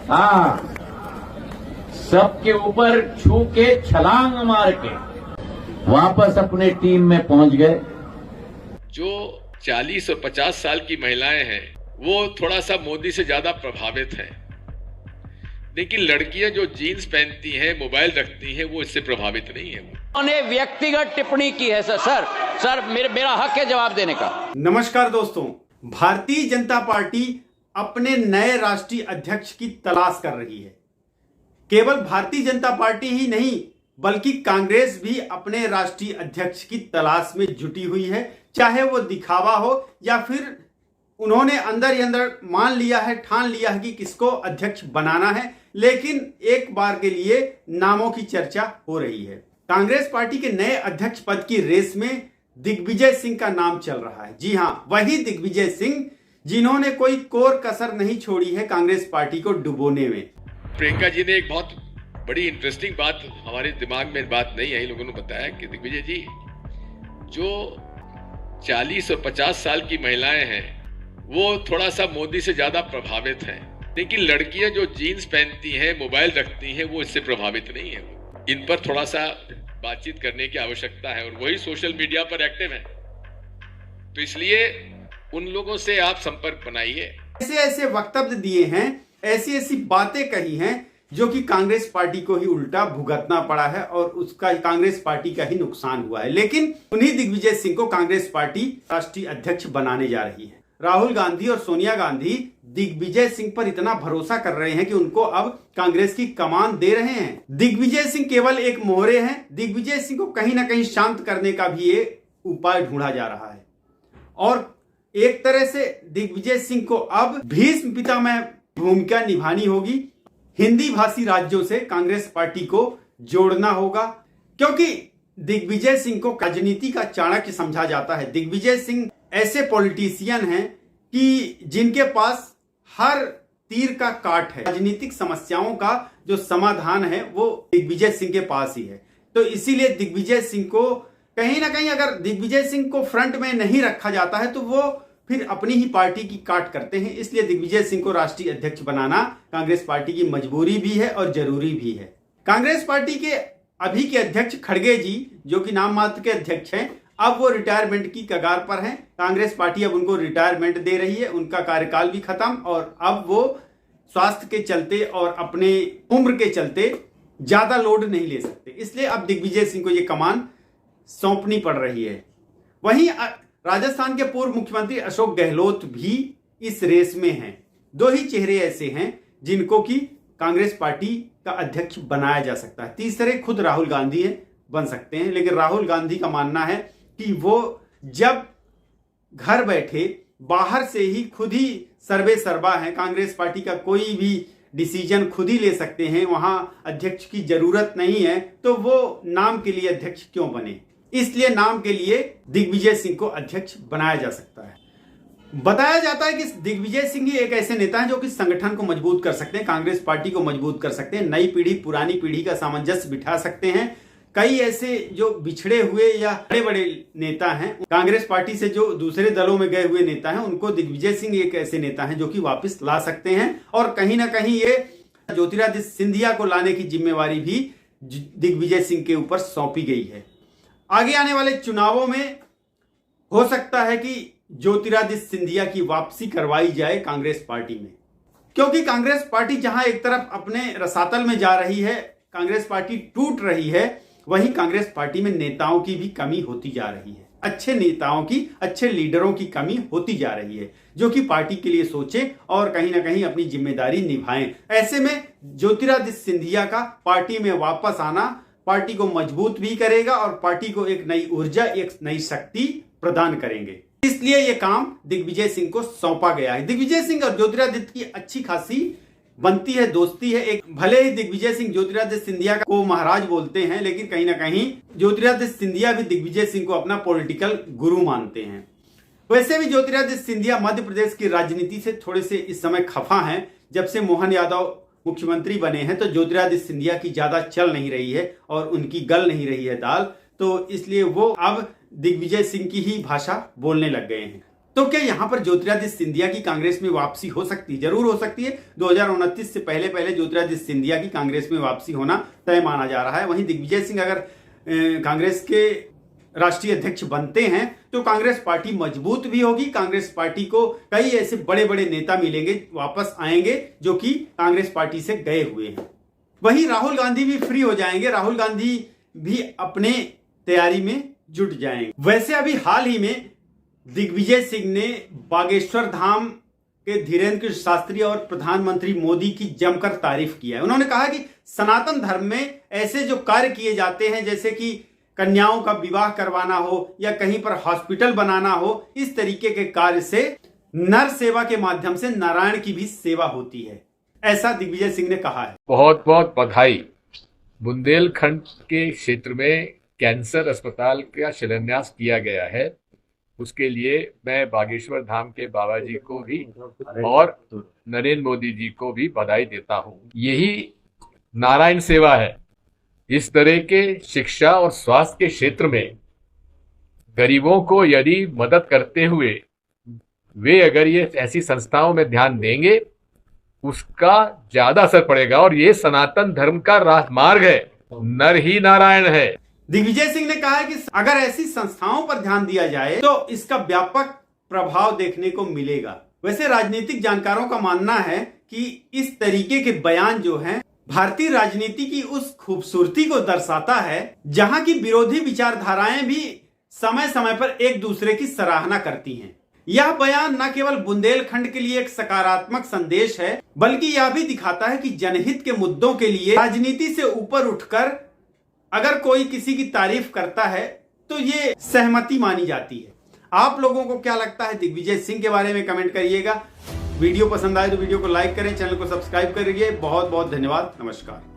हाँ, सबके ऊपर छू के छलांग मार के वापस अपने टीम में पहुंच गए। जो 40 और 50 साल की महिलाएं हैं वो थोड़ा सा मोदी से ज्यादा प्रभावित हैं, लेकिन लड़कियां जो जीन्स पहनती हैं, मोबाइल रखती हैं, वो इससे प्रभावित नहीं है। उन्होंने व्यक्तिगत टिप्पणी की है सर मेरा हक है जवाब देने का। नमस्कार दोस्तों, भारतीय जनता पार्टी अपने नए राष्ट्रीय अध्यक्ष की तलाश कर रही है। केवल भारतीय जनता पार्टी ही नहीं बल्कि कांग्रेस भी अपने राष्ट्रीय अध्यक्ष की तलाश में जुटी हुई है। चाहे वो दिखावा हो या फिर उन्होंने अंदर ही अंदर मान लिया है, ठान लिया है कि किसको अध्यक्ष बनाना है, लेकिन एक बार के लिए नामों की चर्चा हो रही है। कांग्रेस पार्टी के नए अध्यक्ष पद की रेस में दिग्विजय सिंह का नाम चल रहा है। जी हां, वही दिग्विजय सिंह जिन्होंने कोई कोर कसर नहीं छोड़ी है कांग्रेस पार्टी को डुबोने में। प्रियंका जी ने एक बहुत बड़ी इंटरेस्टिंग बात, हमारे दिमाग में बात नहीं आई, लोगों ने बताया कि दिग्विजय जी, जो 40 और 50 साल की महिलाएं हैं वो थोड़ा सा मोदी से ज्यादा प्रभावित हैं, लेकिन लड़कियां जो जीन्स पहनती हैं, मोबाइल रखती हैं, वो इससे प्रभावित नहीं है। इन पर थोड़ा सा बातचीत करने की आवश्यकता है और वही सोशल मीडिया पर एक्टिव है, तो इसलिए उन लोगों से आप संपर्क बनाइए। ऐसे ऐसे वक्तव्य दिए हैं, ऐसी ऐसी बातें कही हैं जो कि कांग्रेस पार्टी को ही उल्टा भुगतना पड़ा है और उसका कांग्रेस पार्टी का ही नुकसान हुआ है। लेकिन उन्हीं दिग्विजय सिंह को कांग्रेस पार्टी राष्ट्रीय अध्यक्ष बनाने जा रही है। राहुल गांधी और सोनिया गांधी दिग्विजय सिंह पर इतना भरोसा कर रहे हैं कि उनको अब कांग्रेस की कमान दे रहे हैं। दिग्विजय सिंह केवल एक मोहरे हैं। दिग्विजय सिंह को कहीं ना कहीं शांत करने का भी ये उपाय ढूंढा जा रहा है और एक तरह से दिग्विजय सिंह को अब भीष्म पितामह भूमिका निभानी होगी। हिंदी भाषी राज्यों से कांग्रेस पार्टी को जोड़ना होगा, क्योंकि दिग्विजय सिंह को राजनीति का चाणक्य समझा जाता है। दिग्विजय सिंह ऐसे पॉलिटिशियन हैं कि जिनके पास हर तीर का काट है। राजनीतिक समस्याओं का जो समाधान है वो दिग्विजय सिंह के पास ही है। तो इसीलिए दिग्विजय सिंह को कहीं ना कहीं, अगर दिग्विजय सिंह को फ्रंट में नहीं रखा जाता है तो वो फिर अपनी ही पार्टी की काट करते हैं। इसलिए दिग्विजय सिंह को राष्ट्रीय अध्यक्ष बनाना कांग्रेस पार्टी की मजबूरी भी है और जरूरी भी है। कांग्रेस पार्टी के अभी के अध्यक्ष खड़गे जी, जो कि नाम मात्र के अध्यक्ष हैं, अब वो रिटायरमेंट की कगार पर हैं। कांग्रेस पार्टी अब उनको रिटायरमेंट दे रही है, उनका कार्यकाल भी खत्म और अब वो स्वास्थ्य के चलते और अपने उम्र के चलते ज्यादा लोड नहीं ले सकते। इसलिए अब दिग्विजय सिंह को ये कमान सौंपनी पड़ रही है। वहीं राजस्थान के पूर्व मुख्यमंत्री अशोक गहलोत भी इस रेस में हैं। दो ही चेहरे ऐसे हैं जिनको कि कांग्रेस पार्टी का अध्यक्ष बनाया जा सकता है। तीसरे खुद राहुल गांधी बन सकते हैं, लेकिन राहुल गांधी का मानना है कि वो जब घर बैठे बाहर से ही खुद ही सर्वे सर्वा है, कांग्रेस पार्टी का कोई भी डिसीजन खुद ही ले सकते हैं, वहां अध्यक्ष की जरूरत नहीं है, तो वो नाम के लिए अध्यक्ष क्यों बने। इसलिए नाम के लिए दिग्विजय सिंह को अध्यक्ष बनाया जा सकता है। बताया जाता है कि दिग्विजय सिंह ही एक ऐसे नेता हैं जो कि संगठन को मजबूत कर सकते हैं, कांग्रेस पार्टी को मजबूत कर सकते हैं, नई पीढ़ी पुरानी पीढ़ी का सामंजस्य बिठा सकते हैं। कई ऐसे जो बिछड़े हुए या बड़े बड़े नेता हैं कांग्रेस पार्टी से, जो दूसरे दलों में गए हुए नेता हैं, उनको दिग्विजय सिंह एक ऐसे नेता हैं जो कि वापस ला सकते हैं। और कहीं ना कहीं ये ज्योतिरादित्य सिंधिया को लाने की जिम्मेवारी भी दिग्विजय सिंह के ऊपर सौंपी गई है। आगे आने वाले चुनावों में हो सकता है कि ज्योतिरादित्य सिंधिया की वापसी करवाई जाए कांग्रेस पार्टी में, क्योंकि कांग्रेस पार्टी जहां एक तरफ अपने रसातल में जा रही है, कांग्रेस पार्टी टूट रही है, वहीं कांग्रेस पार्टी में नेताओं की भी कमी होती जा रही है। अच्छे नेताओं की, अच्छे लीडरों की कमी होती जा रही है जो कि पार्टी के लिए सोचे और कहीं ना कहीं अपनी जिम्मेदारी निभाएं। ऐसे में ज्योतिरादित्य सिंधिया का पार्टी में वापस आना पार्टी को मजबूत भी करेगा और पार्टी को एक नई ऊर्जा, एक नई शक्ति प्रदान करेंगे। इसलिए यह काम दिग्विजय सिंह को सौंपा गया है। दिग्विजय सिंह और ज्योतिरादित्य की अच्छी खासी बनती है, दोस्ती है। एक भले ही दिग्विजय सिंह ज्योतिरादित्य सिंधिया को महाराज बोलते हैं, लेकिन कहीं ना कहीं ज्योतिरादित्य सिंधिया भी दिग्विजय सिंह को अपना पॉलिटिकल गुरु मानते हैं। वैसे भी ज्योतिरादित्य सिंधिया मध्य प्रदेश की राजनीति से थोड़े से इस समय खफा हैं। जब से मोहन यादव मुख्यमंत्री बने हैं तो ज्योतिरादित्य सिंधिया की ज्यादा चल नहीं रही है और उनकी गल नहीं रही है दाल, तो इसलिए वो अब दिग्विजय सिंह की ही भाषा बोलने लग गए हैं। तो क्या यहां पर ज्योतिरादित्य सिंधिया की कांग्रेस में वापसी हो सकती है? जरूर हो सकती है। 2029 से पहले पहले ज्योतिरादित्य सिंधिया की कांग्रेस में वापसी होना तय माना जा रहा है। वहीं दिग्विजय सिंह अगर कांग्रेस के राष्ट्रीय अध्यक्ष बनते हैं तो कांग्रेस पार्टी मजबूत भी होगी। कांग्रेस पार्टी को कई ऐसे बड़े बड़े नेता मिलेंगे, वापस आएंगे, जो कि कांग्रेस पार्टी से गए हुए हैं। वहीं राहुल गांधी भी फ्री हो जाएंगे, राहुल गांधी भी अपने तैयारी में जुट जाएंगे। वैसे अभी हाल ही में दिग्विजय सिंह ने बागेश्वर धाम के धीरेन्द्र कृष्ण शास्त्री और प्रधानमंत्री मोदी की जमकर तारीफ किया है। उन्होंने कहा कि सनातन धर्म में ऐसे जो कार्य किए जाते हैं, जैसे कि कन्याओं का विवाह करवाना हो या कहीं पर हॉस्पिटल बनाना हो, इस तरीके के कार्य से नर सेवा के माध्यम से नारायण की भी सेवा होती है, ऐसा दिग्विजय सिंह ने कहा है। बहुत बहुत बधाई। बुंदेलखंड के क्षेत्र में कैंसर अस्पताल का शिलान्यास किया गया है, उसके लिए मैं बागेश्वर धाम के बाबा जी को भी और नरेंद्र मोदी जी को भी बधाई देता हूं। यही नारायण सेवा है। इस तरह के शिक्षा और स्वास्थ्य के क्षेत्र में गरीबों को यदि मदद करते हुए वे अगर ये ऐसी संस्थाओं में ध्यान देंगे, उसका ज्यादा असर पड़ेगा। और ये सनातन धर्म का राजमार्ग है, नर ही नारायण है। दिग्विजय सिंह ने कहा कि अगर ऐसी संस्थाओं पर ध्यान दिया जाए तो इसका व्यापक प्रभाव देखने को मिलेगा। वैसे राजनीतिक जानकारों का मानना है कि इस तरीके के बयान जो हैं भारतीय राजनीति की उस खूबसूरती को दर्शाता है जहां की विरोधी विचारधाराएं भी समय समय पर एक दूसरे की सराहना करती हैं। यह बयान न केवल बुंदेलखंड के लिए एक सकारात्मक संदेश है, बल्कि यह भी दिखाता है कि जनहित के मुद्दों के लिए राजनीति से ऊपर उठकर अगर कोई किसी की तारीफ करता है तो ये सहमति मानी जाती है। आप लोगों को क्या लगता है दिग्विजय सिंह के बारे में कमेंट करिएगा। वीडियो पसंद आए तो वीडियो को लाइक करें, चैनल को सब्सक्राइब करिए। बहुत बहुत धन्यवाद। नमस्कार।